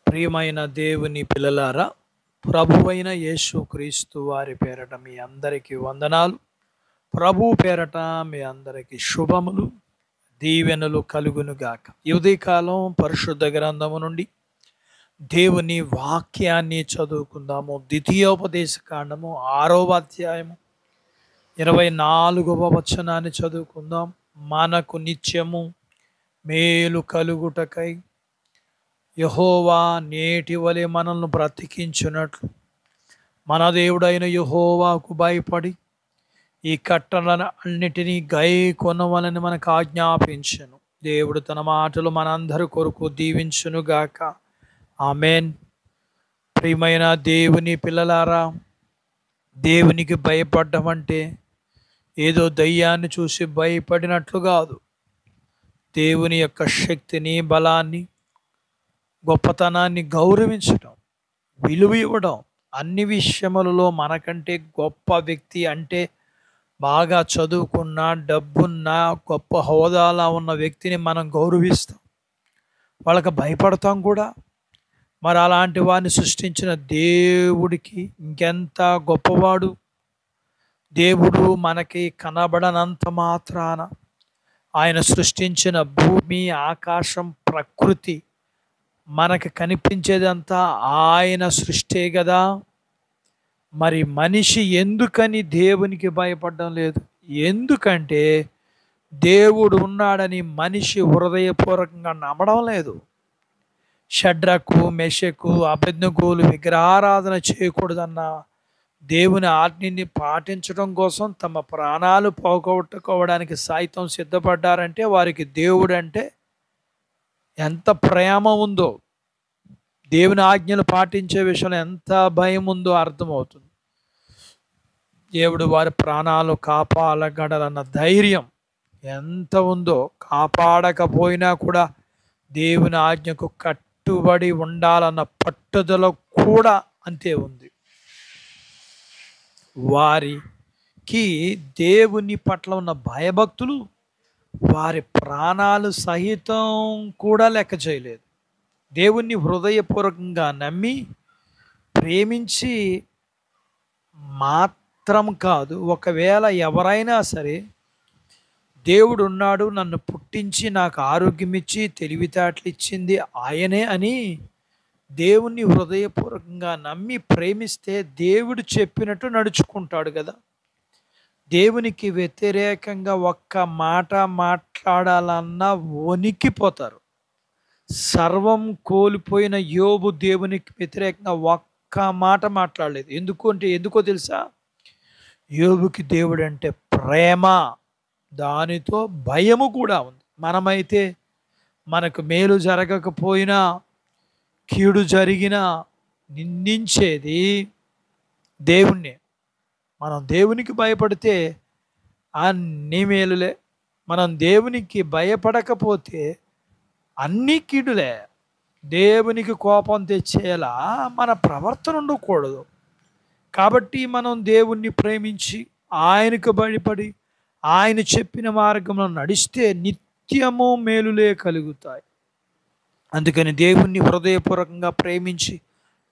ప్రియమైన దేవుని పిల్లలారా, ప్రభువైన యేసుక్రీస్తు వారి పేరట మీ అందరికీ వందనాలు. ప్రభు పేరట మీ అందరికీ శుభములు, దీవెనలు కలుగునుగాక. ఈ ఉదయకాలం పరిశుద్ధ గ్రంథము నుండి దేవుని వాక్యాన్ని చదువుకుందాము. ద్వితీయోపదేశ కాండము 6వ అధ్యాయము 24వ వచనాన్ని చదువుకుందాం. మనకు నిత్యము మేలు కలుగుటకై యెహోవా నేటి వలె మనల్ని బ్రతికించున్నట్లు మన దేవుడైన యెహోవాకు భయపడి ఈ కట్టడలను అన్నిటినీ గైకొనవలని మనకు ఆజ్ఞాపించెను. దేవుడు తన మాటలు మనందరి కొరకు దీవించునుగాక. ఆమేన్. ప్రియమైన దేవుని పిల్లలారా, దేవునికి భయపడడం అంటే ఏదో దయ్యాన్ని చూసి భయపడినట్లు కాదు. దేవుని యొక్క శక్తిని, బలాన్ని, గొప్పతనాన్ని గౌరవించడం, విలువ ఇవ్వడం, అన్ని విషయములలో మనకంటే గొప్ప వ్యక్తి అంటే బాగా చదువుకున్న, డబ్బున్న, గొప్ప హోదాలా ఉన్న వ్యక్తిని మనం గౌరవిస్తాం, వాళ్ళకి భయపడతాం కూడా. మరి అలాంటి వారిని సృష్టించిన దేవుడికి ఇంకెంత గొప్పవాడు. దేవుడు మనకి కనబడనంత మాత్రాన ఆయన సృష్టించిన భూమి, ఆకాశం, ప్రకృతి మనకు కనిపించేదంతా ఆయన సృష్టే కదా. మరి మనిషి ఎందుకని దేవునికి భయపడడం లేదు? ఎందుకంటే దేవుడు ఉన్నాడని మనిషి హృదయపూర్వకంగా నమ్మడం లేదు. షడ్రకు, మెషకు, అబేద్నెగోలు విగ్రహారాధన చేయకూడదన్న దేవుని ఆజ్ఞని పాటించడం కోసం తమ ప్రాణాలు పోగొట్టుకోవడానికి సైతం సిద్ధపడ్డారంటే వారికి దేవుడు అంటే ఎంత ప్రేమ ఉందో, దేవుని ఆజ్ఞలు పాటించే విషయంలో ఎంత భయం ఉందో అర్థమవుతుంది. దేవుడు వారి ప్రాణాలు కాపాడగలన్న ధైర్యం ఎంత ఉందో, కాపాడకపోయినా కూడా దేవుని ఆజ్ఞకు కట్టుబడి ఉండాలన్న పట్టుదల కూడా అంతే ఉంది. వారికి దేవుని పట్ల ఉన్న భయభక్తులు వారి ప్రాణాలు సహితం కూడా లెక్క చేయలేదు. దేవుణ్ణి హృదయపూర్వకంగా నమ్మి ప్రేమించి మాత్రం కాదు, ఒకవేళ ఎవరైనా సరే దేవుడు ఉన్నాడు, నన్ను పుట్టించి నాకు ఆరోగ్యం ఇచ్చి తెలివితేటలు ఇచ్చింది ఆయనే అని దేవుణ్ణి హృదయపూర్వకంగా నమ్మి ప్రేమిస్తే దేవుడు చెప్పినట్టు నడుచుకుంటాడు కదా. దేవునికి వ్యతిరేకంగా ఒక్క మాట మాట్లాడాలన్నా వణికిపోతారు. సర్వం కోల్పోయిన యోబు దేవునికి వ్యతిరేకంగా ఒక్క మాట మాట్లాడలేదు. ఎందుకో తెలుసా? యోబుకి దేవుడు అంటే ప్రేమ, దానితో భయము కూడా ఉంది. మనమైతే మనకు మేలు జరగకపోయినా, కీడు జరిగినా నిందించేది దేవుణ్ణి. మనం దేవునికి భయపడితే అన్ని మేలులే. మనం దేవునికి భయపడకపోతే అన్ని కీడులే. దేవునికి కోపం తెచ్చేలా మన ప్రవర్తన ఉండకూడదు. కాబట్టి మనం దేవుణ్ణి ప్రేమించి ఆయనకు భయపడి ఆయన చెప్పిన మార్గంలో నడిస్తే నిత్యము మేలులే కలుగుతాయి. అందుకని దేవుణ్ణి హృదయపూర్వకంగా ప్రేమించి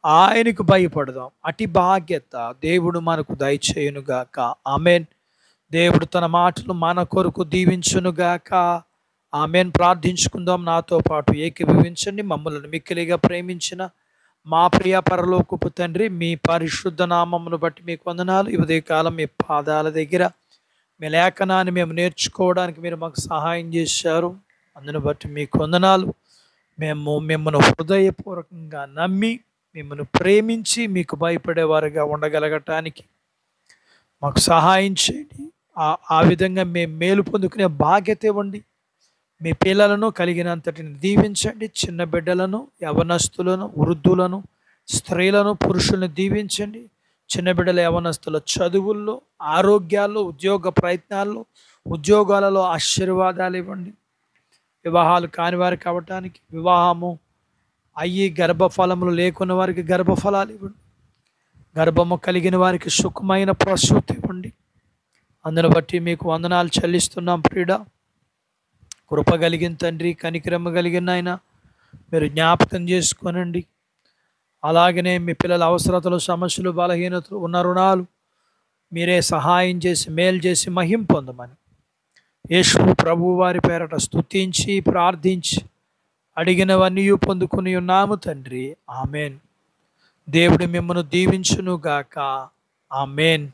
ఆయనకు భయపడదాం. అటి బాధ్యత దేవుడు మనకు దయచేయునుగాక. ఆమెన్. దేవుడు తన మాటలు మన కొరకు దీవించునుగాక. ఆమెన్. ప్రార్థించుకుందాం. నాతో పాటు ఏకీభవించండి. మమ్మల్ని మిక్కిలిగా ప్రేమించిన మా ప్రియ పరలోకపు తండ్రి, మీ పరిశుద్ధ నామమును బట్టి మీకు వందనాలు. ఈ ఉదయకాలం మీ పాదాల దగ్గర మీ లేఖనాన్ని మేము నేర్చుకోవడానికి మీరు మాకు సహాయం చేశారు. అందును బట్టి మీకు వందనాలు. మేము మిమ్మల్ని హృదయపూర్వకంగా నమ్మి మిమ్మల్ని ప్రేమించి మీకు భయపడేవారుగా ఉండగలగటానికి మాకు సహాయం చేయండి. ఆ విధంగా మేము మేలు పొందుకునే బాధ్యత ఇవ్వండి. మీ పిల్లలను కలిగినంతటిని దీవించండి. చిన్న బిడ్డలను, యవనస్తులను, వృద్ధులను, స్త్రీలను, పురుషులను దీవించండి. చిన్న బిడ్డల, యవనస్తుల చదువుల్లో, ఆరోగ్యాల్లో, ఉద్యోగ ప్రయత్నాల్లో, ఉద్యోగాలలో ఆశీర్వాదాలు ఇవ్వండి. వివాహాలు కాని వారికి అవ్వటానికి, వివాహము అయ్యి గర్భఫలములు లేకున్న వారికి గర్భఫలాలు ఇవ్వండి. గర్భము కలిగిన వారికి సుఖమైన ప్రసూతి ఇవ్వండి. అందును బట్టి మీకు వందనాలు చెల్లిస్తున్నాం. ప్రియుడా, కృప కలిగిన తండ్రి, కనికరమ కలిగిన ఆయన మీరు జ్ఞాపకం చేసుకోనండి. అలాగనే మీ పిల్లల అవసరతలు, సమస్యలు, బలహీనతలు, ఉన్న రుణాలు మీరే సహాయం చేసి మేలు చేసి మహిం పొందమని యేసు ప్రభు వారి పేరట స్తుతించి ప్రార్థించి అడిగినవన్నీ పొందుకుని ఉన్నాము తండ్రి. ఆమెన్. దేవుడు మిమ్మల్ని దీవించునుగాక. ఆమెన్.